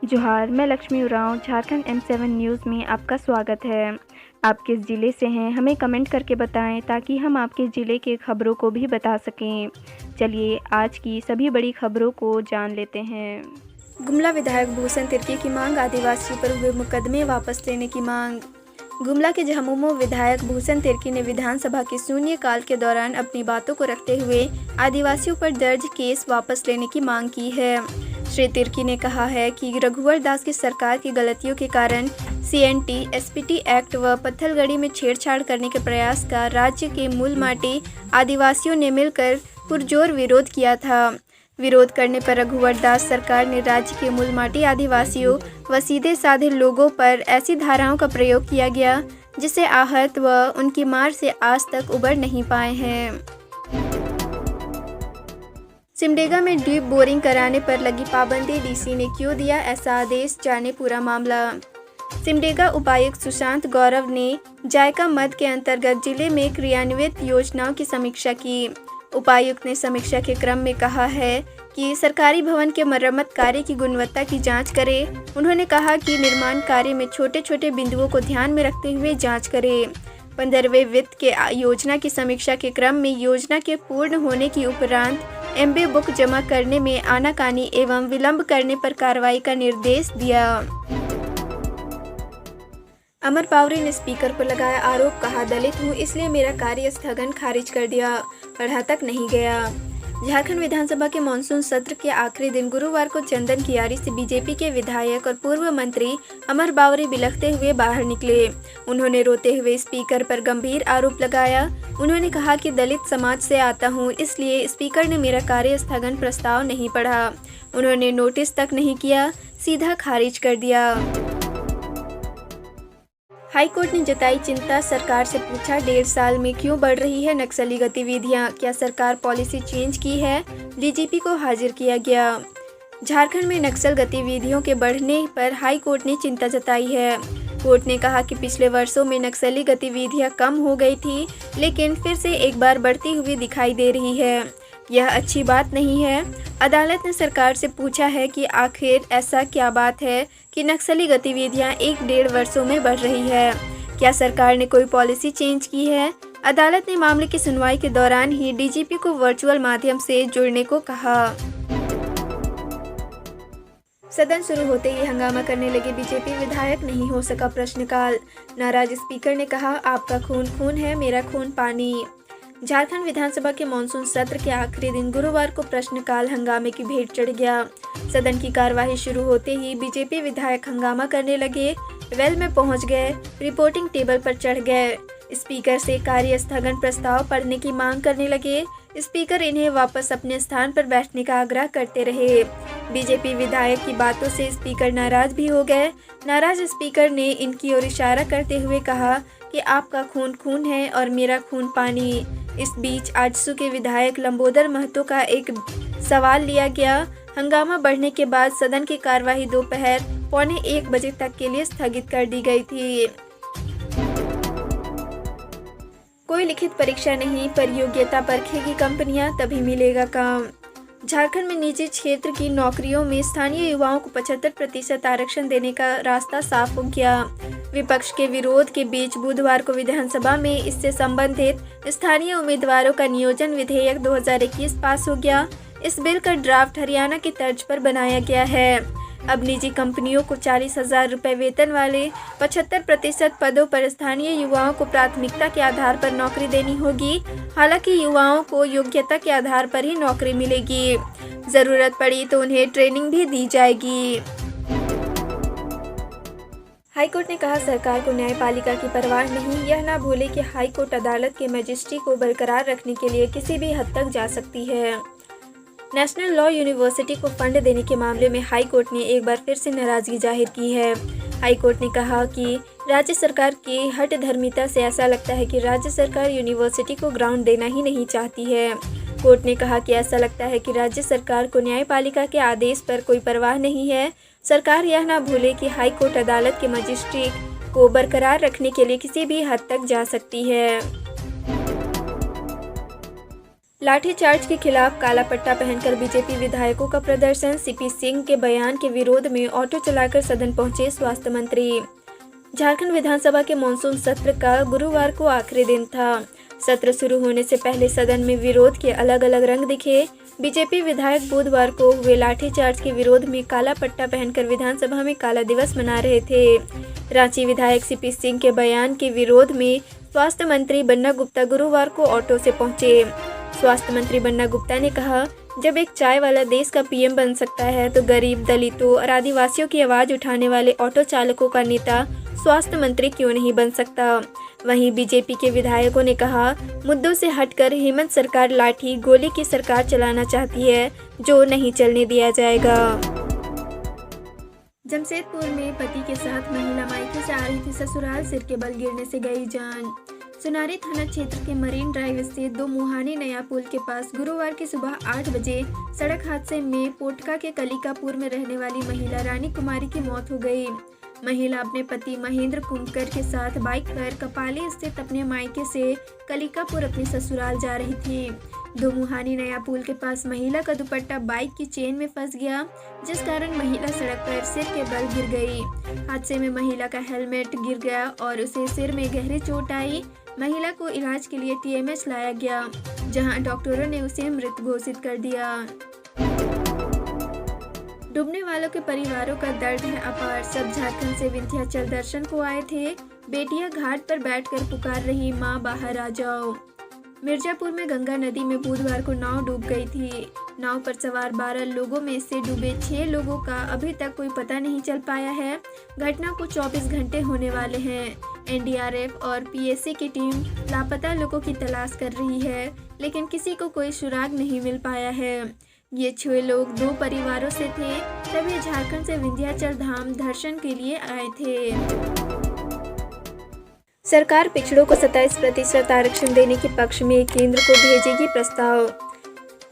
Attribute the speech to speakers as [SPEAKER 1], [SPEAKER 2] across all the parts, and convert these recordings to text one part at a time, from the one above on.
[SPEAKER 1] जोहार, मैं Lakshmi Oraon, Jharkhand M7 news में आपका स्वागत है। आप किस ज़िले से हैं, हमें कमेंट करके बताएं ताकि हम आपके ज़िले के खबरों को भी बता सकें। चलिए आज की सभी बड़ी खबरों को जान लेते हैं।
[SPEAKER 2] गुमला विधायक भूषण तिर्की की मांग, आदिवासियों पर हुए मुकदमे वापस लेने की मांग। गुमला के झामुमो विधायक भूषण तिर्की ने विधानसभा के शून्यकाल के दौरान अपनी बातों को रखते हुए आदिवासियों पर दर्ज केस वापस लेने की मांग की है। श्री तिर्की ने कहा है कि रघुवर दास की सरकार की गलतियों के कारण CNT, SPT एक्ट व पत्थलगड़ी में छेड़छाड़ करने के प्रयास का राज्य के मूल माटी आदिवासियों ने मिलकर पुरजोर विरोध किया था। विरोध करने पर रघुवर दास सरकार ने राज्य के मूल माटी आदिवासियों व सीधे साधे लोगों पर ऐसी धाराओं का प्रयोग किया गया जिससे आहत व उनकी मार से आज तक उबर नहीं पाए हैं। सिमडेगा में डीप बोरिंग कराने पर लगी पाबंदी, DC ने क्यों दिया ऐसा आदेश, जाने पूरा मामला। सिमडेगा उपायुक्त सुशांत गौरव ने जायका मद के अंतर्गत जिले में क्रियान्वित योजनाओं की समीक्षा की। उपायुक्त ने समीक्षा के क्रम में कहा है कि सरकारी भवन के मरम्मत कार्य की गुणवत्ता की जांच करें। उन्होंने कहा कि निर्माण कार्य में छोटे छोटे बिंदुओं को ध्यान में रखते हुए जांच करें। 15वें वित्त के योजना की समीक्षा के क्रम में योजना के पूर्ण होने की उपरांत MB बुक जमा करने में आनाकानी एवं विलंब करने पर कार्रवाई का निर्देश दिया। अमर पावरी ने स्पीकर पर लगाया आरोप, कहा दलित हूं इसलिए मेरा कार्य स्थगन खारिज कर दिया, पढ़ा तक नहीं गया। झारखंड विधानसभा के मानसून सत्र के आखिरी दिन गुरुवार को चंदन कियारी से बीजेपी के विधायक और पूर्व मंत्री अमर बावरी बिलखते हुए बाहर निकले। उन्होंने रोते हुए स्पीकर पर गंभीर आरोप लगाया। उन्होंने कहा कि दलित समाज से आता हूं, इसलिए स्पीकर ने मेरा कार्य स्थगन प्रस्ताव नहीं पढ़ा। उन्होंने नोटिस तक नहीं किया, सीधा खारिज कर दिया। हाईकोर्ट ने जताई चिंता, सरकार से पूछा 1.5 साल में क्यों बढ़ रही है नक्सली गतिविधियां, क्या सरकार पॉलिसी चेंज की है, DGP को हाजिर किया गया। झारखंड में नक्सल गतिविधियों के बढ़ने पर हाईकोर्ट ने चिंता जताई है। कोर्ट ने कहा कि पिछले वर्षों में नक्सली गतिविधियां कम हो गई थी, लेकिन फिर से एक बार बढ़ती हुई दिखाई दे रही है। यह अच्छी बात नहीं है। अदालत ने सरकार से पूछा है कि आखिर ऐसा क्या बात है कि नक्सली गतिविधियां 1-1.5 वर्षों में बढ़ रही है। क्या सरकार ने कोई पॉलिसी चेंज की है। अदालत ने मामले की सुनवाई के दौरान ही DGP को वर्चुअल माध्यम से जुड़ने को कहा। सदन शुरू होते ही हंगामा करने लगे बीजेपी विधायक, नहीं हो सका प्रश्नकाल। नाराज स्पीकर ने कहा, आपका खून खून है, मेरा खून पानी। झारखंड विधानसभा के मानसून सत्र के आखिरी दिन गुरुवार को प्रश्नकाल हंगामे की भेंट चढ़ गया। सदन की कार्यवाही शुरू होते ही बीजेपी विधायक हंगामा करने लगे, वेल में पहुंच गए, रिपोर्टिंग टेबल पर चढ़ गए, स्पीकर से कार्य स्थगन प्रस्ताव पढ़ने की मांग करने लगे। स्पीकर इन्हें वापस अपने स्थान पर बैठने का आग्रह करते रहे। बीजेपी विधायक की बातों से स्पीकर नाराज भी हो गए। नाराज स्पीकर ने इनकी ओर इशारा करते हुए कहा कि आपका खून खून है और मेरा खून पानी। इस बीच आजसू के विधायक लंबोदर महतो का एक सवाल लिया गया। हंगामा बढ़ने के बाद सदन की कार्यवाही दोपहर 1:15 बजे तक के लिए स्थगित कर दी गई थी। कोई लिखित परीक्षा नहीं, पर योग्यता परखेगी कंपनियां, तभी मिलेगा काम। झारखंड में निजी क्षेत्र की नौकरियों में स्थानीय युवाओं को 75% आरक्षण देने का रास्ता साफ हो गया। विपक्ष के विरोध के बीच बुधवार को विधानसभा में इससे संबंधित स्थानीय उम्मीदवारों का नियोजन विधेयक 2021 पास हो गया। इस बिल का ड्राफ्ट हरियाणा की तर्ज पर बनाया गया है। अब निजी कंपनियों को 40,000 रुपये वेतन वाले 75% पदों पर स्थानीय युवाओं को प्राथमिकता के आधार पर नौकरी देनी होगी। हालांकि युवाओं को योग्यता के आधार पर ही नौकरी मिलेगी। ज़रूरत पड़ी तो उन्हें ट्रेनिंग भी दी जाएगी। हाईकोर्ट ने कहा, सरकार को न्यायपालिका की परवाह नहीं। यह ना भूले कि हाईकोर्ट अदालत के मजिस्ट्री को बरकरार रखने के लिए किसी भी हद तक जा सकती है। नेशनल लॉ यूनिवर्सिटी को फंड देने के मामले में हाईकोर्ट ने एक बार फिर से नाराजगी जाहिर की है। हाईकोर्ट ने कहा कि राज्य सरकार की हठधर्मिता से ऐसा लगता है कि राज्य सरकार यूनिवर्सिटी को ग्राउंड देना ही नहीं चाहती है। कोर्ट ने कहा कि ऐसा लगता है कि राज्य सरकार को न्यायपालिका के आदेश पर कोई परवाह नहीं है। सरकार यह ना भूले कि हाईकोर्ट अदालत के मजिस्ट्रेट को बरकरार रखने के लिए किसी भी हद तक जा सकती है। लाठीचार्ज के खिलाफ काला पट्टा पहनकर बीजेपी विधायकों का प्रदर्शन। सीपी सिंह के बयान के विरोध में ऑटो चलाकर सदन पहुंचे स्वास्थ्य मंत्री। झारखंड विधानसभा के मानसून सत्र का गुरुवार को आखिरी दिन था। सत्र शुरू होने से पहले सदन में विरोध के अलग अलग रंग दिखे। बीजेपी विधायक बुधवार को हुए लाठीचार्ज के विरोध में काला पट्टा पहनकर विधानसभा में काला दिवस मना रहे थे। रांची विधायक सीपी सिंह के बयान के विरोध में स्वास्थ्य मंत्री बन्ना गुप्ता गुरुवार को ऑटो से पहुंचे। स्वास्थ्य मंत्री बन्ना गुप्ता ने कहा, जब एक चाय वाला देश का पीएम बन सकता है तो गरीब, दलितों और आदिवासियों की आवाज़ उठाने वाले ऑटो चालकों का नेता स्वास्थ्य मंत्री क्यों नहीं बन सकता। वहीं बीजेपी के विधायकों ने कहा, मुद्दों से हटकर हेमंत सरकार लाठी गोली की सरकार चलाना चाहती है, जो नहीं चलने दिया जाएगा। जमशेदपुर में पति के साथ महिला मायके से आ रही थी ससुराल, सिर के बल गिरने से गई जान। सुनारी थाना क्षेत्र के मरीन ड्राइव स्थित 2 मुहानी नया पुल के पास गुरुवार की सुबह 8 बजे सड़क हादसे में पोटका के कलिकापुर में रहने वाली महिला रानी कुमारी की मौत हो गई। महिला अपने पति महेंद्र कुमकर के साथ बाइक पर कपाली स्थित अपने मायके से कलिकापुर अपने ससुराल जा रही थी। 2 मुहानी नया पुल के पास महिला का दुपट्टा बाइक की चेन में फंस गया, जिस कारण महिला सड़क पर सिर के बल गिर गई। हादसे में महिला का हेलमेट गिर गया और उसे सिर में गहरी चोट आई। महिला को इलाज के लिए टीएमएच लाया गया, जहां डॉक्टरों ने उसे मृत घोषित कर दिया। डूबने वालों के परिवारों का दर्द है अपार। सब झारखंड से विंध्याचल दर्शन को आए थे। बेटियां घाट पर बैठकर पुकार रही, मां बाहर आ जाओ। मिर्जापुर में गंगा नदी में बुधवार को नाव डूब गई थी। नाव पर सवार 12 लोगों में से डूबे 6 लोगों का अभी तक कोई पता नहीं चल पाया है। घटना को 24 घंटे होने वाले हैं। एनडीआरएफ और पीएसी की टीम लापता लोगों की तलाश कर रही है, लेकिन किसी को कोई सुराग नहीं मिल पाया है। ये 6 लोग 2 परिवारों से थे, तभी झारखंड से विंध्याचल धाम दर्शन के लिए आए थे। सरकार पिछड़ों को 27% आरक्षण देने के पक्ष में केंद्र को भेजेगी प्रस्ताव।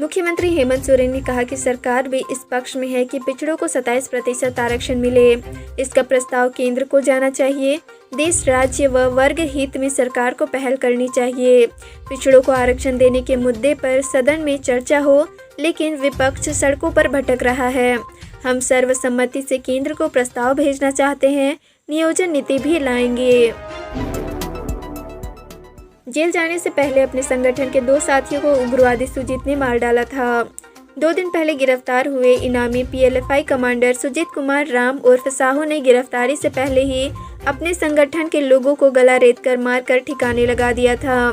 [SPEAKER 2] मुख्यमंत्री हेमंत सोरेन ने कहा कि सरकार भी इस पक्ष में है कि पिछड़ों को 27% आरक्षण मिले। इसका प्रस्ताव केंद्र को जाना चाहिए। देश, राज्य व वर्ग हित में सरकार को पहल करनी चाहिए। पिछड़ों को आरक्षण देने के मुद्दे पर सदन में चर्चा हो, लेकिन विपक्ष सड़कों पर भटक रहा है। हम सर्वसम्मति से केंद्र को प्रस्ताव भेजना चाहते हैं, नियोजन नीति भी लाएंगे। जेल जाने से पहले अपने संगठन के 2 साथियों को उग्रवादी सुजीत ने मार डाला था। 2 दिन पहले गिरफ्तार हुए इनामी पीएलएफआई कमांडर सुजीत कुमार राम उर्फ साहू ने गिरफ्तारी से पहले ही अपने संगठन के लोगों को गला रेतकर मारकर ठिकाने लगा दिया था।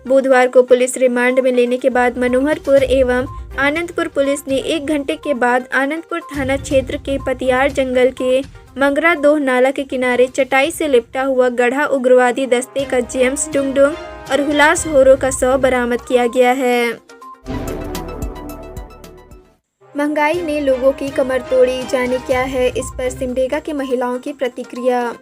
[SPEAKER 2] बुधवार को पुलिस रिमांड में लेने के बाद मनोहरपुर एवं आनंदपुर पुलिस ने 1 घंटे के बाद आनंदपुर थाना क्षेत्र के पतियार जंगल के मंगरा 2 नाला के किनारे चटाई से लिपटा हुआ गढ़ा उग्रवादी दस्ते का जेम्स डुंगडुंग और हुलास होरो का शव बरामद किया गया है। महंगाई ने लोगों की कमर तोड़ी, जाने क्या है इस पर सिमडेगा की महिलाओं की प्रतिक्रिया।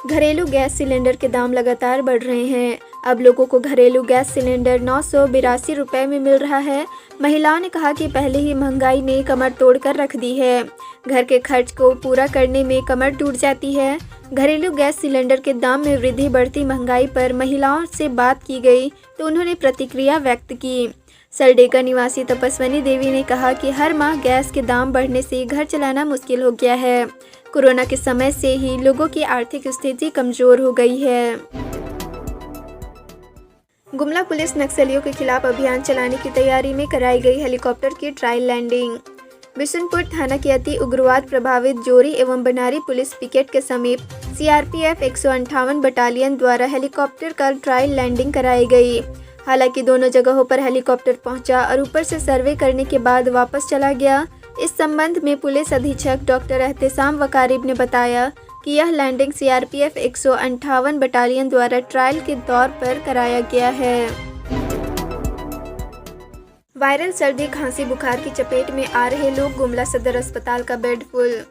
[SPEAKER 2] घरेलू गैस सिलेंडर के दाम लगातार बढ़ रहे हैं। अब लोगों को घरेलू गैस सिलेंडर 982 रुपये में मिल रहा है। महिलाओं ने कहा कि पहले ही महंगाई ने कमर तोड़कर रख दी है। घर के खर्च को पूरा करने में कमर टूट जाती है। घरेलू गैस सिलेंडर के दाम में वृद्धि, बढ़ती महंगाई पर महिलाओं से बात की गई तो उन्होंने प्रतिक्रिया व्यक्त की। सरडेगा निवासी तपस्विनी देवी ने कहा कि हर माह गैस के दाम बढ़ने से घर चलाना मुश्किल हो गया है। कोरोना के समय से ही लोगों की आर्थिक स्थिति कमजोर हो गई है। गुमला पुलिस नक्सलियों के खिलाफ अभियान चलाने की तैयारी में कराई गई हेलीकॉप्टर की ट्रायल लैंडिंग। बिशुनपुर थाना के अति उग्रवाद प्रभावित जोरी एवं बनारी पुलिस पिकेट के समीप सीआरपीएफ 158 बटालियन द्वारा हेलीकॉप्टर का ट्रायल लैंडिंग कराई गई। हालांकि दोनों जगहों पर हेलीकॉप्टर पहुंचा और ऊपर से सर्वे करने के बाद वापस चला गया। इस संबंध में पुलिस अधीक्षक डॉक्टर एहतेशाम वकारिब ने बताया कि यह लैंडिंग सीआरपीएफ 158 बटालियन द्वारा ट्रायल के तौर पर कराया गया है। वायरल सर्दी, खांसी, बुखार की चपेट में आ रहे लोग, गुमला सदर अस्पताल का बेड फुल।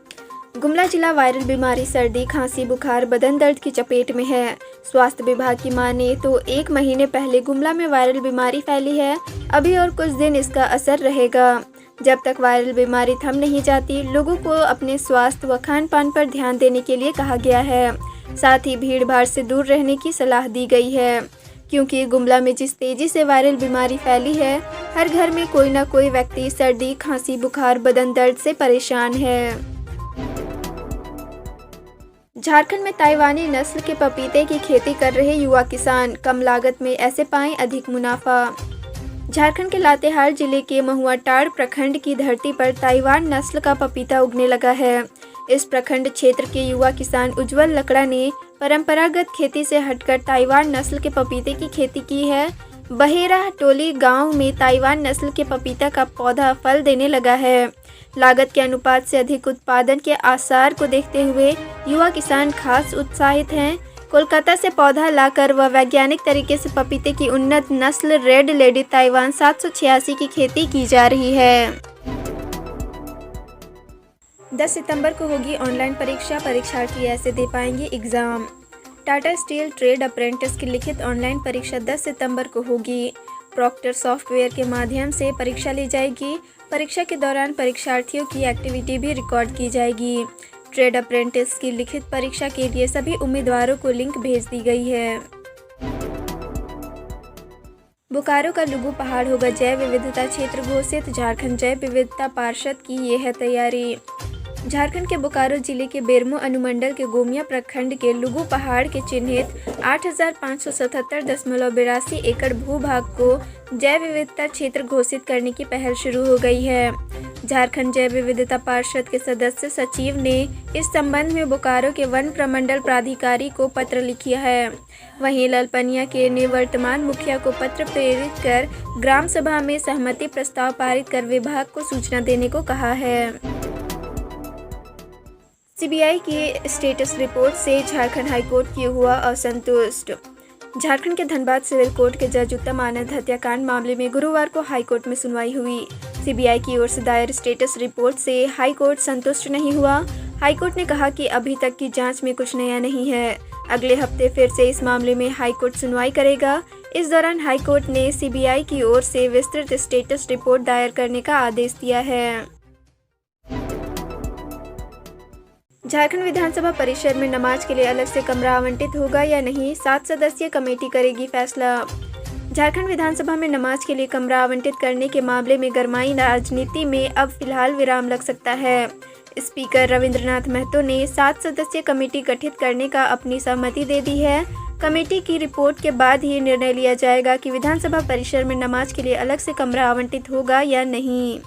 [SPEAKER 2] गुमला जिला वायरल बीमारी सर्दी, खांसी, बुखार, बदन दर्द की चपेट में है। स्वास्थ्य विभाग की माने तो 1 महीने पहले गुमला में वायरल बीमारी फैली है। अभी और कुछ दिन इसका असर रहेगा। जब तक वायरल बीमारी थम नहीं जाती, लोगों को अपने स्वास्थ्य व खान पान पर ध्यान देने के लिए कहा गया है। साथ ही भीड़ भाड़ से दूर रहने की सलाह दी गई है, क्योंकि गुमला में जिस तेजी से वायरल बीमारी फैली है, हर घर में कोई ना कोई व्यक्ति सर्दी, खांसी, बुखार, बदन दर्द से परेशान है। झारखंड में ताइवानी नस्ल के पपीते की खेती कर रहे युवा किसान, कम लागत में ऐसे पाएं अधिक मुनाफा। झारखंड के लातेहार जिले के महुआटांड़ प्रखंड की धरती पर ताइवान नस्ल का पपीता उगने लगा है। इस प्रखंड क्षेत्र के युवा किसान उज्जवल लकड़ा ने परंपरागत खेती से हटकर ताइवान नस्ल के पपीते की खेती की है। बहेरा टोली गांव में ताइवान नस्ल के पपीता का पौधा फल देने लगा है। लागत के अनुपात से अधिक उत्पादन के आसार को देखते हुए युवा किसान खास उत्साहित हैं। कोलकाता से पौधा लाकर व वैज्ञानिक तरीके से पपीते की उन्नत नस्ल रेड लेडी ताइवान 786 की खेती की जा रही है। 10 सितंबर को होगी ऑनलाइन परीक्षा, परीक्षार्थी ऐसे दे पाएंगे exam. Tata steel trade apprentice की लिखित ऑनलाइन परीक्षा 10 सितंबर को होगी। प्रॉक्टर सॉफ्टवेयर के माध्यम से परीक्षा ली जाएगी। परीक्षा के दौरान परीक्षार्थियों की एक्टिविटी भी रिकॉर्ड की जाएगी। ट्रेड अप्रेंटिस की लिखित परीक्षा के लिए सभी उम्मीदवारों को लिंक भेज दी गई है। बोकारो का लुगु पहाड़ होगा जैव विविधता क्षेत्र घोषित, झारखंड जैव विविधता पार्षद की ये है तैयारी। झारखंड के बोकारो जिले के बेरमो अनुमंडल के गोमिया प्रखंड के लुगु पहाड़ के चिन्हित 8,577.82 एकड़ भूभाग को जैव विविधता क्षेत्र घोषित करने की पहल शुरू हो गई है। झारखंड जैव विविधता पार्षद के सदस्य सचिव ने इस संबंध में बोकारो के वन प्रमंडल प्राधिकारी को पत्र लिखा है। वहीं ललपनिया के निवर्तमान मुखिया को पत्र प्रेरित कर ग्राम सभा में सहमति प्रस्ताव पारित कर विभाग को सूचना देने को कहा है। सीबीआई की स्टेटस रिपोर्ट से झारखंड हाईकोर्ट की हुआ असंतुष्ट। झारखंड के धनबाद सिविल कोर्ट के जज उत्तम आनंद हत्याकांड मामले में गुरुवार को हाईकोर्ट में सुनवाई हुई। सीबीआई की ओर से दायर स्टेटस रिपोर्ट से हाईकोर्ट संतुष्ट नहीं हुआ। हाईकोर्ट ने कहा कि अभी तक की जांच में कुछ नया नहीं है। अगले हफ्ते फिर से इस मामले में हाईकोर्ट सुनवाई करेगा। इस दौरान हाईकोर्ट ने सीबीआई की ओर से विस्तृत स्टेटस रिपोर्ट दायर करने का आदेश दिया है। झारखंड विधानसभा परिसर में नमाज के लिए अलग से कमरा आवंटित होगा या नहीं, 7 सदस्यीय कमेटी करेगी फैसला। झारखंड विधानसभा में नमाज के लिए कमरा आवंटित करने के मामले में गरमाई राजनीति में अब फिलहाल विराम लग सकता है। स्पीकर रविंद्रनाथ महतो ने 7 सदस्यीय कमेटी गठित करने का अपनी सहमति दे दी है। कमेटी की रिपोर्ट के बाद ही निर्णय लिया जाएगा कि विधानसभा परिसर में नमाज के लिए अलग से कमरा आवंटित होगा या नहीं।